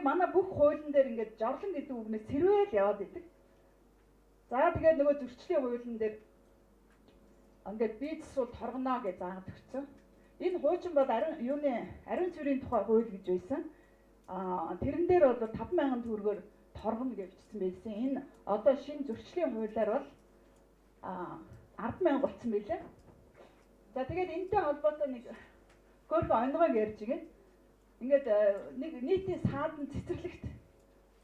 манай бүх хуулийн дээр ингээд жорлон гэдэг үгнээс сэрвэл яваад идэг. За тэгээд нөгөө зөрчлийн хуулийн дээр ингээд бие засвал торгоно гэж заагаад өгсөн. Энэ хуучин бол ариун цэврийн тухай хууль гэж байсан. Тэрэн дээр бол 5,000 төгрөгөөр торгоно гэж бичсэн байсан. Энэ одоо шинэ зөрчлийн хуулиар бол 10,000 болсон байлээ. За тэгээд энэтэй холбоотой нэг хөөрхөн онгойг ярьж игээ. Ингээд нэг нийтийн саадан цэцэрлэгт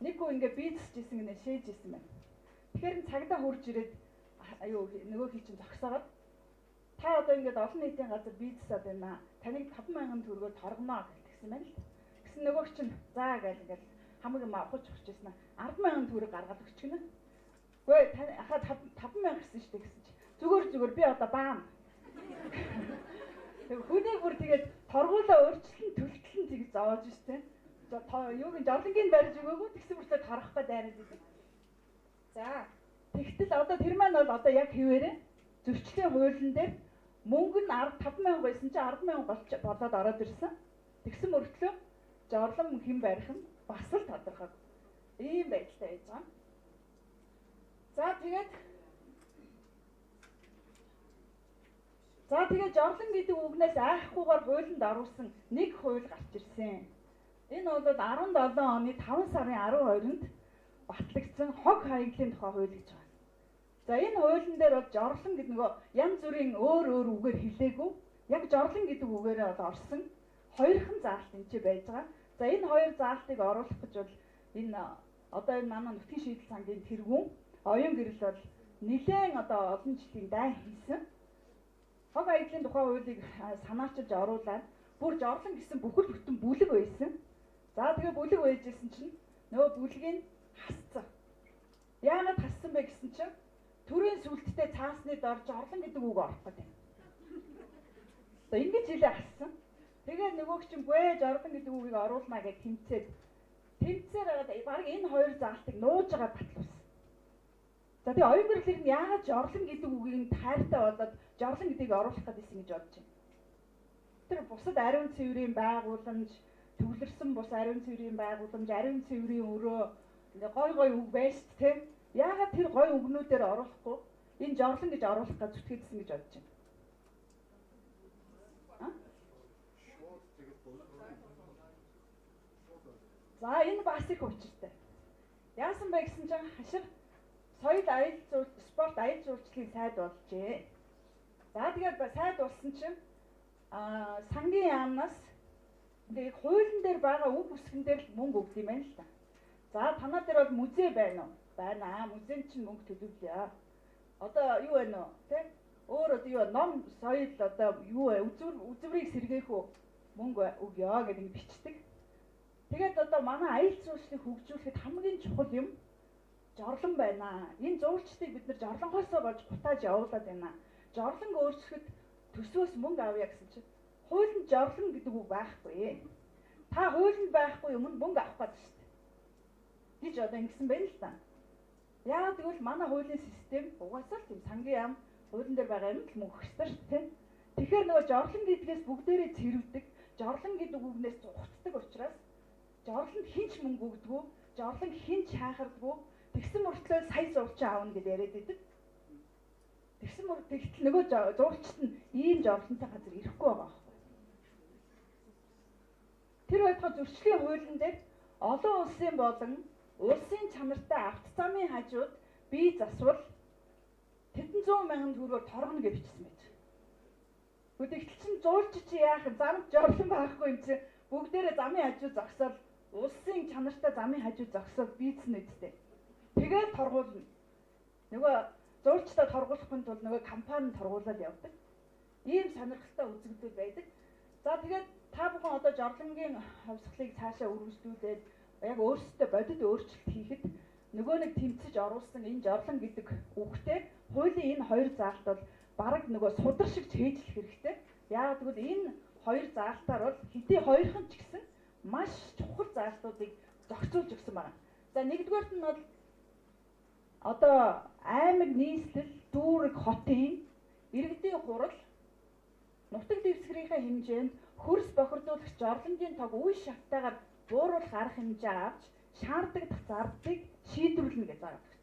нэг хүн ингээд бие засж исэн гэнэ шээж исэн байна. Тэгэхээр цагдаа хурж ирээд нөгөө хий чинь зогсоогоод та одоо ингээд олон нийтийн газар бие засаад байна. Таныг 5,000 төгрөгөөр торгоно гэсэн байна л. Гэсэн нөгөөч чинь заа гэл ингээд хамаг юм авахч өгч ирсэн аа 10,000 төгрөг гаргаад өгчихнэ. Үгүй тань ахаа 5,000 гэсэн шүү дээ гэсэн чи. Зүгээр би одоо баам. Хүнийг бүр тэгээд торгуулаа өөрчлөн төлтөлн тийг зовоож штэ. Юуг жорлонгийн барьж өгөөгүй тэгсэн бүртээ тарахгүй дайраад идэв. За тэгтэл одоо тэр маань бол одоо яг хэвээрээ зөрчлийн хуулийн дээр мөнгө нь 5,000 байсан чи 10,000 болоод ороод ирсэн. Тэгсэн мөртлөө жорлон хэн барих нь бас л тодорхой. Ийм байдалтай байж байгаа. За тэгээд жорлон гэдэг үгнээс айхгүйгээр хуулинд оруулсан нэг хууль гарч ирсэн. Энэ бол 17 оны 5 сарын 12-нд батлагдсан хог хаягдлын тухай хууль гэж байна. За энэ хуулийн дээр бол жорлон гэдэг нөгөө янз бүрийн өөр үгээр хэлээгүй яг жорлон гэдэг үгээрээ бол орсон хоёрхан заалт энэ ч байж байгаа. За энэ хоёр заалтыг оруулах гэж бол энэ одоо энэ манай нутгийн шийдэл сангийн тэргүүн оюун гэрэл бол нэлээд одоо олон жилийн дай хийсэн. Хог хаягдлын тухай хуулийг санаачилж оруулаад бүр жорлон гэсэн бүхэл бүтэн бүлэг байсан. За тэгээ бүлэг байжсэн чинь нөгөө бүлгийг хасцсан. Яагаад хассан бэ гэсэн чинь төрийн сүлдтэй цаасны дор жорлон гэдэг үг орох гэдэг. За ингэж хэлээ хассан. Тэгээд нөгөөч чинь гүй жорлон гэдэг үгийг оруулнаа гэж тэмцээр баг энэ хоёр заалтыг нууж байгаа батлуулсан. За тэгээ оюун гэрлэр нь яагаад жорлон гэдэг үгийг тайртай болоод жорлон гэдгийг оруулах гэдсэн гэж бодож байна. Тэр бусад ариун цэврийн байгууламж, төвлөрсөн бус ариун цэврийн байгууламж, ариун цэврийн өрөө гой үг байж тээ. Яагаад тэр гой үгнүүдээр оруулахгүй энэ жорлон гэж оруулах гэж зүтгээдсэн гэж бодож байна. За энэ бас их учиртай. Яасан бэ гэсэн чинь хашир соёл спорт аял жуулчлалын сайд болжээ. За тэгээд сайд болсон чинь сангийн яамнаас тэгээд хуулийн дээр байгаа үг бүсгэн дээр л мөнгө өгд юм байна л та. За танаа дээр бол музей байна уу? Байна. Музейн чинь мөнгө төлөвлөе. Одоо юу байна уу? Тэ? Өөр одоо юу ном соёл одоо юу вэ? Үзврийг сэргээх үү? Мөнгө өгье гэдэг бичдэг. Тэгээд одоо манай аял жуулчлалыг хөгжүүлэхэд хамгийн чухал юм жорлон байна. Энэ зурчдыг бид нар жорлонгоосоо болж гутааж явуулаад байна. Жорлонг өөрчлөхөд төсвөөс мөнгө авъя гэсэн чинь хуулинд жорлон гэдэг үг байхгүй. Та хуулинд байхгүй юм мөнгө авах гэдэг шүү дээ. Гэж одоо ингэсэн байна л та. Яагаад гэвэл манай хуулийн систем угаасаа л тийм сангийн яам хуулийн дээр байгаа юм л мөнгө өгсөн шүү дээ. Тэгэхээр нөгөө жорлон гэдгээс бүгдээрээ цэрвдэг, жорлон гэдэг үгнээс зугтдаг учраас жорлонд хинч мөнгө өгдөггүй, жорлон хинч хаахардгүй, тэгсэн мөртлөө сая зурчин аавна гэж яриад идэг. Тэгсэн мөртлөө нөгөө зурчт нь ийм жорлонтой газар ирэхгүй байгаа байхгүй. Тэр байтугай зөрчлийн хуулийн дээр олон улсын болон улсын чанартай авто замын хажууд бие засвал 100,000 төгрөгөөр торгоно гэж бичсэн байж. Тэгтэл чин зуулч чи яах вэ? Замд жорлон байхгүй юм чи бүгдээрээ замын хажууд зогсоод улсын чанартай замын хажууд зогсоод биецэн үсттэй. Тэгээд торгуулна. Нөгөө зуурчтай торгуулахын тулд нөгөө компани торгуулаад явдаг. Ийм сонирхолтой үзэгдэл байдаг. За тэгээд та бүхэн одоо жорлонгийн хувьсгалыг цаашаа үргэлжлүүлээд яг өөрсдөө бодит өөрчлөлт хийхэд нөгөө нэг тэмцэж оруулсан энэ жорлон гэдэг үгтэй хуулийн энэ хоёр заалт бол бараг нөгөө судар шиг чэйжлэх хэрэгтэй. Яагаад гэвэл энэ хоёр заалтаар бол хэдий хоёрхан ч гэсэн маш чухал заалтуудыг зохицуулж өгсөн байна. За нэгдүгээрт нь бол одоо аймаг нийслэл дүүрэг хотын иргэдийн хурал нутаг дэвсгэрийнхээ хэмжээнд хөрс бохирдуулагч жорлонгийн тог үе шаттайгаар бууруулах арга хэмжээ авч шаардлагадах зардлыг шийдвэрлэнэ гэж байгаа гэсэн.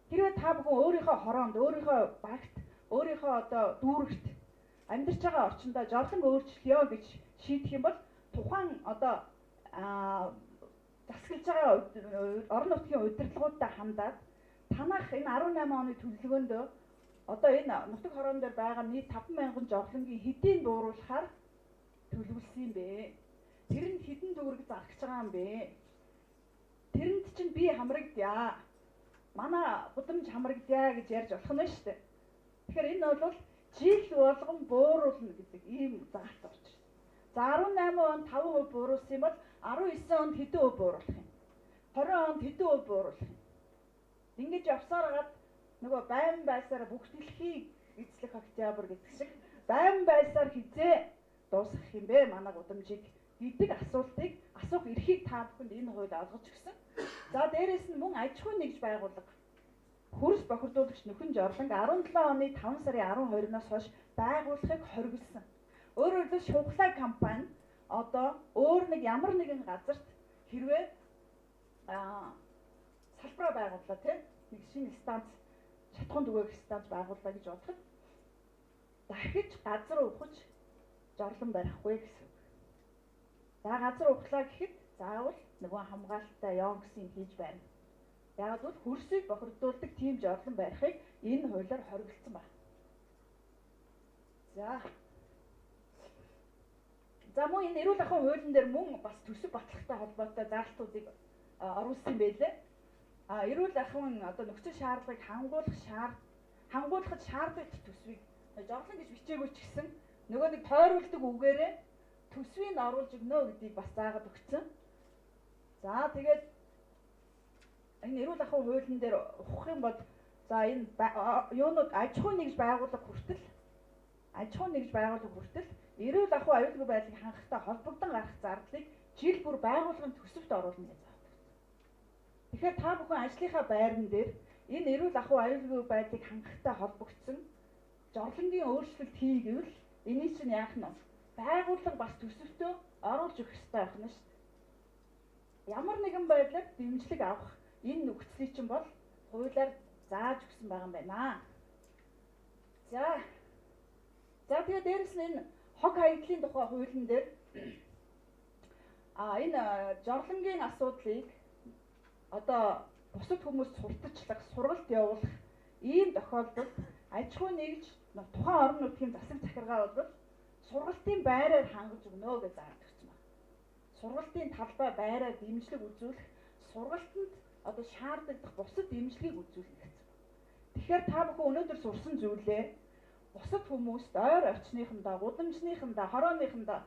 Хэрвээ та бүхэн өөрийнхөө хороонд, өөрийнхөө багт, өөрийнхөө одоо дүүрэгт амьдарч байгаа орчиндөө жорлон өөрчлөё гэж шийдэх юм бол тухайн одоо засаглаж байгаа орон нутгийн удирдлагуудтай хамдаад танах энэ 18 оны төлөвлөгөөндөө одоо энэ нутаг хороон дээр байгаа нийт 50000 жорлонгийн хэдийн бууруулахаар төлөвлөсөн юм бэ? Тэр нь хэдэн төгрөг зарах гэж байгаа юм бэ? Тэрэнд чинь би хамрагдъя. Манай гудамж хамрагдъя гэж ярьж болох нь шүү дээ. Тэгэхээр энэ бол жил болгон бууруулна гэдэг ийм заалт орж ирсэн. За 18 онд 5% бууруулсан юм бол 19 онд хэдэн хувь бууруулах юм? 20 онд хэдэн хувь бууруулах юм? Ингэж явсаар гад нөгөө байнь байсаар бүх дэлхийг эзлэх октябрь гэдэг шиг байнь байсаар хизээ дуусгах юм бэ манай гудамжийг гэдэг асуултыг асуух эрхийг та бүхэнд энэ хууль олгож өгсөн. За дээрэс нь мөн аж ахуйн нэгж байгууллага хөрс бохирдуулагч нөхөн жорлонг 17 оны 5 сарын 12-наас хойш байгуулахыг хоригдсон. Өөрөөр хэлбэл шугдлаа компани одоо өөр нэг ямар нэгэн газарт хэрвээ салбараа байгууллаа тийм нэг шинэ станц шатхуун түгээх станц байгууллаа гэж бодоход дахиж газар ухаж жорлон барихгүй гэсэн үг. За газар ухлаа гэхэд заавал нөгөө хамгаалалттай ёнгсын хийж байна. Яг бол хөрсийг бохирдуулдаг тийм жорлон барихыг энэ хуулиар хоригдсан байна. За мөн энэ эрүүл ахуйн хуулийн дээр мөн бас төсөв баталгаатай холбоотой заалтуудыг оруулсан байлээ. Эрүүл ахуйн одоо нөхцөл шаардлагыг хангуулахад шаардлагатай төсвийг жорлон гэж бичээгүй ч гэсэн нөгөө нэг тойруулдаг үгээрээ төсвийг оруулж өгнө гэдгийг бас заагаад өгсөн. За тэгээд энэ эрүүл ахуйн хуулийн дээр ухах юм бол за энэ юунууд аж ахуйн нэгж байгууллага хүртэл эрүүл ахуй аюулгүй байдлыг хангахтай холбогдсон гарах зардлыг жил бүр байгууллагын төсөвт оруулна гэж заавал. Тэгэхээр та бүхэн ажлынхаа байран дээр энэ эрүүл ахуй аюулгүй байдлыг хангахтай холбогдсон жорлонгийн өөрчлөлт хий гэвэл энийг чинь яах нь байгууллага бас төсөвтөө оруулж өгөх хэрэгтэй байх нь шүү дээ. Ямар нэгэн байдлаар дэмжлэг авах энэ нөхцөлийг чинь бол хуулиар зааж өгсөн байгаа юм байна. За тэгээд дээрэс нь энэ хог хаягдлын тухай хуулийн дээр энэ жорлонгийн асуудлыг одоо бусад хүмүүст сурталчлах, сургалт явуулах ийм тохиолдолд аж ахуйн нэгж тухайн орон нутгийн засаг захиргаа бол сургалтын байраар хангаж өгнө гэж зааж өгсөн байна. Сургалтын талбай байраар дэмжлэг үзүүлэх, сургалтанд одоо шаардлагадах бусад дэмжлэгийг үзүүлнэ гэсэн. Тэгэхээр та бүхэн өнөөдөр сурсан зүйлээ бусад хүмүүст ойр орчныхандаа, гудамжныхандаа, хорооныхандаа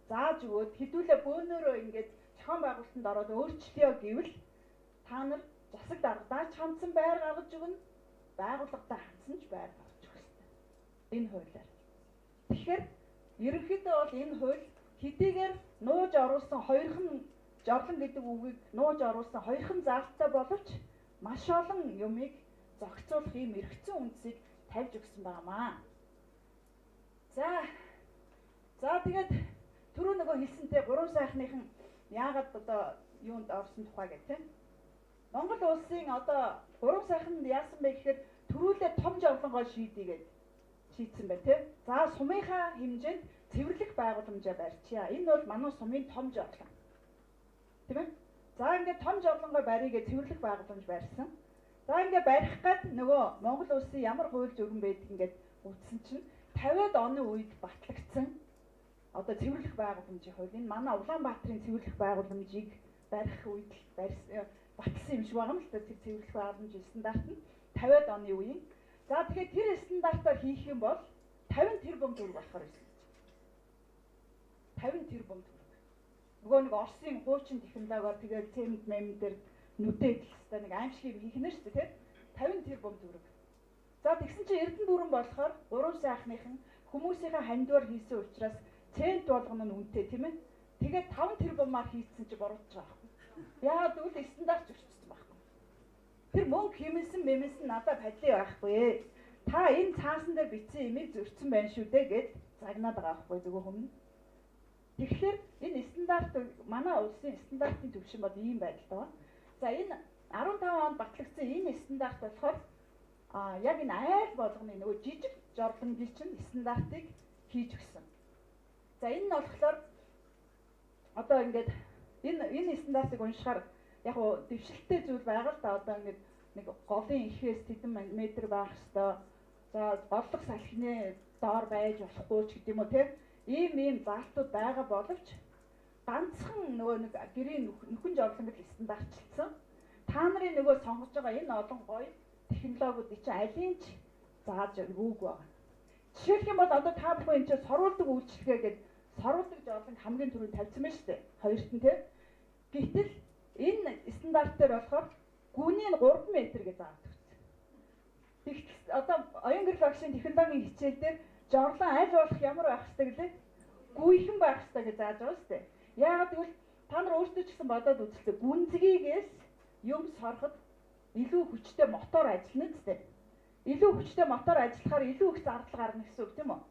зааж өгөөд хэдүүлээ бөөнөрөө ингээд зохион байгуулалтанд ороод өөрчлөё гэвэл та нар засаг даргадаач хандсан байр гаргаж өгнө, байгууллагатай хандсан ч байр гаргаж өгөх хэрэгтэй. Энэ хуулиар. Тэгэхээр ерөнхийдөө бол энэ хууль хэдийгээр нууж оруулсан хоёрхан жорлон гэдэг үгийг нууж оруулсан хоёрхан заалттай боловч маш олон юмыг зохицуулах ийм эргэцэн үндсийг тавьж өгсөн байнамаа. За тэгээд түрүү нөгөө хэлсэнтэй 3 сайхныхан яагаад одоо юунд орсон тухай гэх тийм. Монгол улсын одоо 3 сайханд яасан бэ гэхээр төрүүлээ том жорлонгоо шийдийгээд шийдсэн байна тийм. За сумынхаа хэмжээнд цэвэрлэх байгууламжаа барьчихъя. Энэ бол манай сумын том жорлон. Тийм ээ. За ингээд том жорлонгоо барьъя цэвэрлэх байгууламж барьсан. За ингээд барих гад нөгөө Монгол улсын ямар хууль зөвгөн байдаг ингээд үтсэн чинь 50-аад оны үед батлагдсан одоо цэвэрлэх байгууламжийн хууль. Энэ манай Улаанбаатарын цэвэрлэх байгууламжийг барих үед батлсан юм шиг байгаа юм л да. Тэр цэвэрлэх байгууламжийн стандарт нь 50-аад оны үеийн. За тэгэхээр тэр стандартаар хийх юм бол 50 тэрбум төгрөг болохоор байсан. 50 тэрбум төгрөг. Нөгөө нэг Оросын хуучин технологиор тэгээд цемент мемдэр нүдээд л хэвээр нэг аимшиг хийх нь шүү дээ, тийм 50 тэрбум төгрөг. За тэгсэн чинь Эрдэнэ бүрэн болохоор 3 сайхныхан хүмүүсийнхээ хандивар хийсэн учраас цент болгоно нь үнэтэй тийм ээ. Тэгээд 5 тэрбумаар хийсэн чи буруутж байгаа байхгүй. Яагаад гэвэл стандарт зөрчсөн байхгүй. Тэр мөнгө хэмэлсэн надад падлын байхгүй. Та энэ цаасан дээр бичсэн имийг зөрчсөн байна шүү дээ гэд загнаад байгаа байхгүй зөвхөн өмнө. Тэгэхээр энэ стандарт манай улсын стандартын түвшин бол ийм байдалтай байна. За энэ 15 онд батлагдсан энэ стандарт болохоор яг энэ айл болгоны нөгөө жижиг жорлонгийн чинь стандартыг хийж өгсөн. За энэ нь болохоор одоо ингээд энэ стандартыг уншихаар яг уу дэвшилттэй зүйл байгаа л да. Одоо ингээд нэг голын ихээс тэдэн метр байх хэвээр. За голлох салхины доор байж болохгүй ч гэдэм үү те. Ийм заалтууд байгаа боловч ганцхан нөгөө нэг гэрийн нөхөн жорлонгод стандартчлсан. Та нарын нөгөө сонгож байгаа энэ олон гоё технологиудыг чинь алийг ч зааж өгөөг байна. Жишээлх юм бол одоо та бүхэн энэ чинь соруулдаг үйлчлэгээ гэдэг соруулдаг жорлонг хамгийн түрүүнд тавьсан байна шүү дээ. Хоёрт нь те. Гэтэл энэ стандарт дээр болохоор гүний 3 м гэж заадаг. Тэгтэл одоо оюун гэрэл багшийн технологийн хичээл дээр жорлон аль болох ямар байх ёстой гэлээ гүйхэн байх ёстой гэж зааж байгаа шүү дээ. Яагаад гэвэл та нар өөрсдөө ч гэсэн бодоод үзлээ. Гүнзгийгээс юм сороход илүү хүчтэй мотор ажиллана үстэй. Илүү хүчтэй мотор ажиллахаар илүү их зардал гарна гэсэн үг тийм үү?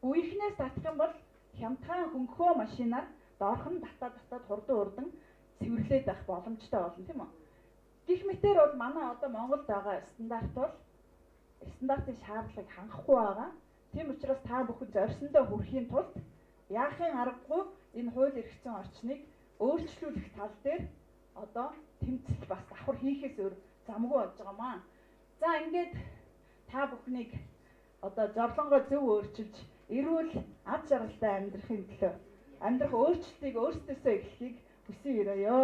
Гүйхнээс татах юм бол хямдхан хөнгөхөө машинаар доорхон татаад хурдан цэвэрлээд байх боломжтой болно тийм үү? Гэх мэтээр бол манай одоо Монголд байгаа стандарт бол стандартын шаардлагыг хангахгүй байгаа. Тийм учраас та бүхэн зорьсондоо хүрэхийн тулд яахын аргагүй энэ хууль эрх зүйн орчныг өөрчлүүлэх тал дээр одоо тэмцэл бас давхар хийхээс өөр замгүй болж байгаамаа. За ингээд та бүхнийг одоо жорлонгоо зөв өөрчилж эрүүл ад жаргалтай амьдрахын төлөө амьдрах өөрчлөлтийг өөрсдөөсөө эхлэхийг хүсэн өрөөё.